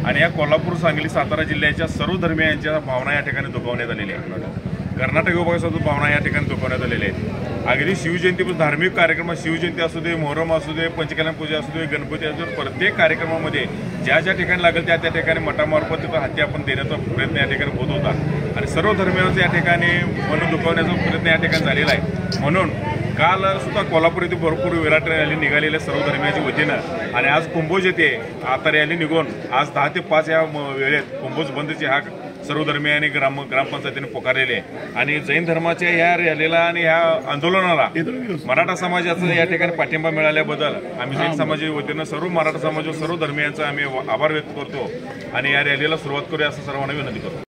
आणि या कोल्हापूर, सांगली, सातारा जिल्ह्याच्या सर्व धर्मियांच्या भावना या ठिकाणी दुखावण्यात आलेल्या आहेत। कर्नाटक विभागासुद्धा भावना या ठिकाणी दुखावण्यात आलेल्या आहेत। अगदी शिवजयंती, धार्मिक कार्यक्रम, शिवजयंती असू दे, मोहरम असू दे, पंचकल्याण पूजा असू दे, गणपती असू दे, प्रत्येक कार्यक्रमामध्ये ज्या ज्या ठिकाणी लागेल त्या त्या ठिकाणी मठामार्फत तिथं हत्या आपण देण्याचा प्रयत्न या ठिकाणी होत होता आणि सर्व धर्मियांचा या ठिकाणी मन दुखवण्याचा प्रयत्न या ठिकाणी झालेला आहे। म्हणून काल सुद्धा कोल्हापूर येथे भरपूर विराट रॅली निघालेल्या सर्व धर्मियांच्या वतीनं आणि आज कुंभोज येथे आता रॅली निघून आज 10 ते 5 या वेळेत कुंभोज बंदची हाक सर्व धर्मियांनी ग्रामपंचायतीने पुकारलेले आहे आणि जैन धर्माच्या या रॅलीला आणि ह्या आंदोलनाला मराठा समाजाचा या ठिकाणी पाठिंबा मिळाल्याबद्दल आम्ही जैन समाजाच्या वतीनं सर्व मराठा समाज, सर्व धर्मियांचा आम्ही आभार व्यक्त करतो आणि या रॅलीला सुरुवात करूया असं सर्वांना विनंती करतो।